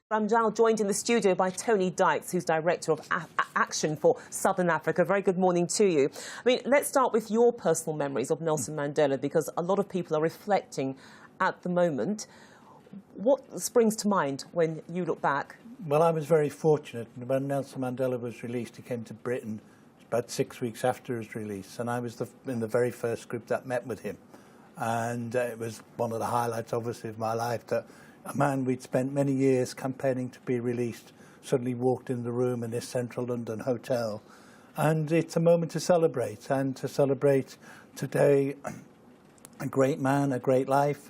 I'm now joined in the studio by Tony Dykes, who's Director of Action for Southern Africa. Very good morning to you. I mean, let's start with your personal memories of Nelson Mandela, because a lot of people are reflecting at the moment. What springs to mind when you look back? Well, I was very fortunate. When Nelson Mandela was released, he came to Britain about 6 weeks after his release, and I was in the very first group that met with him. And it was one of the highlights, obviously, of my life, that a man we'd spent many years campaigning to be released suddenly walked in the room in this central London hotel. And it's a moment to celebrate, and to celebrate today a great man, a great life,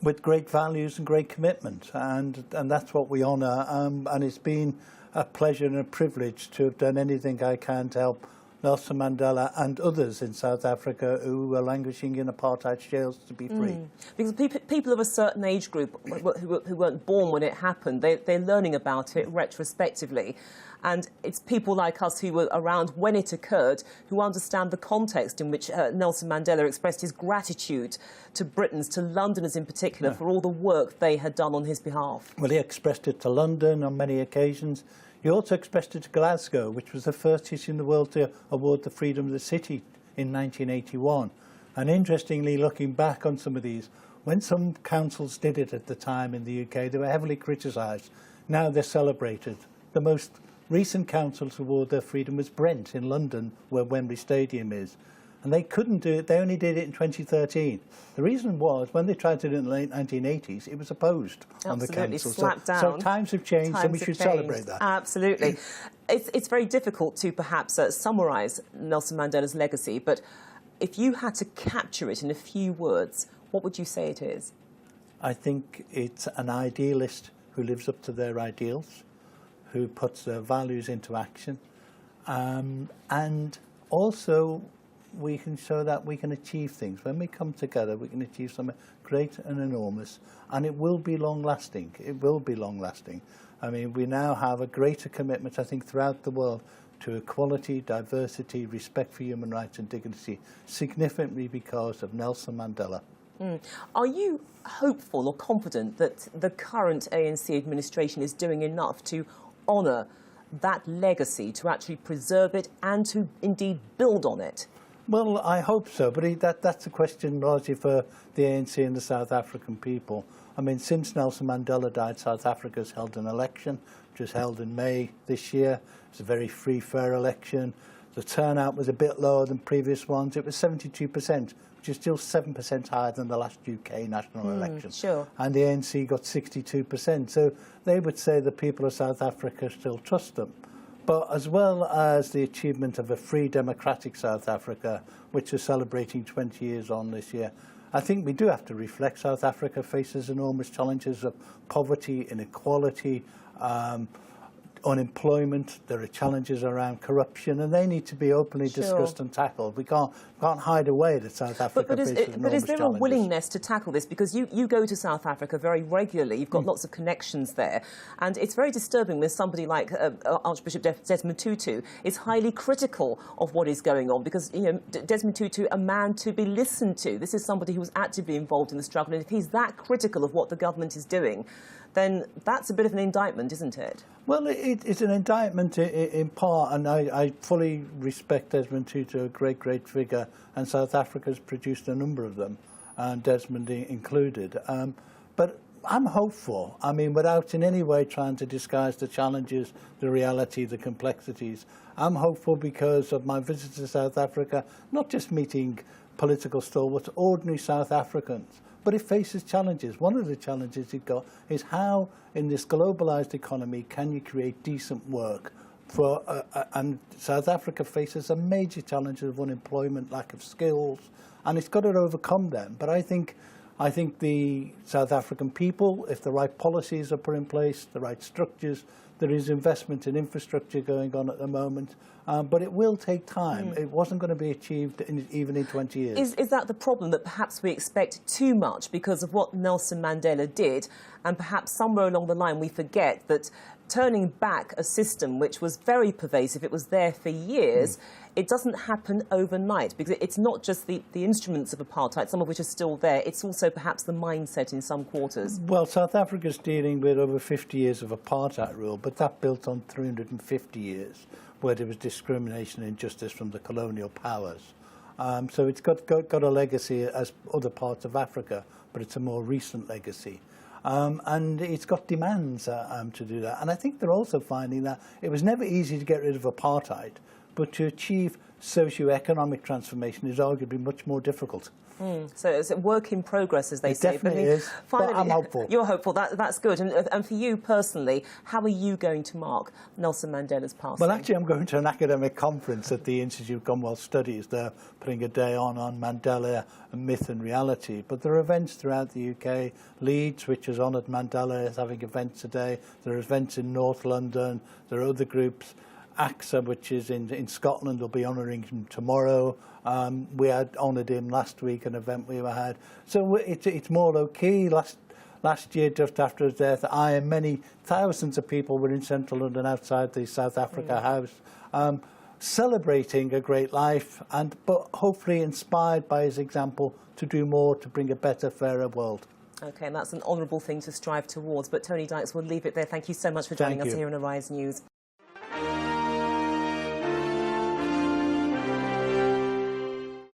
with great values and great commitment. And that's what we honour. And it's been a pleasure and a privilege to have done anything I can to help Nelson Mandela and others in South Africa who were languishing in apartheid jails to be free. Because people of a certain age group who weren't born when it happened, they're learning about it retrospectively. And it's people like us who were around when it occurred who understand the context in which Nelson Mandela expressed his gratitude to Britons, to Londoners in particular, for all the work they had done on his behalf. Well, he expressed it to London on many occasions. He also expressed it to Glasgow, which was the first city in the world to award the freedom of the city in 1981. And interestingly, looking back on some of these, when some councils did it at the time in the UK, they were heavily criticised. Now they're celebrated. The most recent council to award their freedom was Brent in London, where Wembley Stadium is. And they couldn't do it, they only did it in 2013. The reason was, when they tried to do it in the late 1980s, it was opposed on the council. Slapped down. So times have changed, and we should celebrate that. Absolutely. It's very difficult to perhaps summarise Nelson Mandela's legacy, but if you had to capture it in a few words, what would you say it is? I think it's an idealist who lives up to their ideals, who puts their values into action, and also we can show that we can achieve things. When we come together, we can achieve something great and enormous, and it will be long-lasting. It will be long-lasting. I mean, we now have a greater commitment, I think, throughout the world to equality, diversity, respect for human rights and dignity, significantly because of Nelson Mandela. Are you hopeful or confident that the current ANC administration is doing enough to honour that legacy, to actually preserve it and to indeed build on it? Well, I hope so, but that's a question largely for the ANC and the South African people. I mean, since Nelson Mandela died, South Africa's held an election, which was held in May this year. It's a very free, fair election. The turnout was a bit lower than previous ones. It was 72%, which is still 7% higher than the last UK national election. Sure. And the ANC got 62%. So they would say the people of South Africa still trust them. But as well as the achievement of a free democratic South Africa, which is celebrating 20 years on this year, I think we do have to reflect South Africa faces enormous challenges of poverty, inequality, unemployment. There are challenges around corruption, and they need to be openly discussed and tackled. We can't hide away that South Africa faces enormous challenges. But is there a willingness to tackle this? Because you go to South Africa very regularly. You've got lots of connections there, and it's very disturbing when somebody like Archbishop Desmond Tutu is highly critical of what is going on. Because Desmond Tutu, a man to be listened to. This is somebody who was actively involved in the struggle, and if he's that critical of what the government is doing, then that's a bit of an indictment, isn't it? Well, it's an indictment in part, and I fully respect Desmond Tutu, a great figure, and South Africa's produced a number of them, and Desmond included. But I'm hopeful. I mean, without in any way trying to disguise the challenges, the reality, the complexities. I'm hopeful because of my visit to South Africa, not just meeting political stalwarts, ordinary South Africans. But it faces challenges. One of the challenges it got is how, in this globalised economy, can you create decent work? And South Africa faces a major challenge of unemployment, lack of skills, and it's got to overcome them. But I think the South African people, if the right policies are put in place, the right structures, there is investment in infrastructure going on at the moment, but it will take time. It wasn't going to be achieved even in 20 years. Is that the problem, that perhaps we expect too much because of what Nelson Mandela did, and perhaps somewhere along the line we forget that turning back a system which was very pervasive, it was there for years, it doesn't happen overnight, because it's not just the instruments of apartheid, some of which are still there, it's also perhaps the mindset in some quarters. Well, South Africa's dealing with over 50 years of apartheid rule, but that built on 350 years where there was discrimination and injustice from the colonial powers. So it's got a legacy as other parts of Africa, but it's a more recent legacy. And it's got demands to do that. And I think they're also finding that it was never easy to get rid of apartheid, but to achieve socio-economic transformation is arguably much more difficult. So it's a work in progress, as they say. It definitely is, finally, but I'm hopeful. You're hopeful, that's good. And for you personally, how are you going to mark Nelson Mandela's passing? Well, actually, I'm going to an academic conference at the Institute of Commonwealth Studies. They're putting a day on Mandela, myth and reality. But there are events throughout the UK. Leeds, which has honoured Mandela, is having events today. There are events in North London. There are other groups. ACTSA, which is in Scotland, will be honouring him tomorrow. We had honoured him last week, an event we had. So it's more low-key. Last year, just after his death, I and many thousands of people were in central London outside the South Africa House, celebrating a great life, but hopefully inspired by his example to do more to bring a better, fairer world. OK, and that's an honourable thing to strive towards. But Tony Dykes, we'll leave it there. Thank you so much for joining us here on Arise News.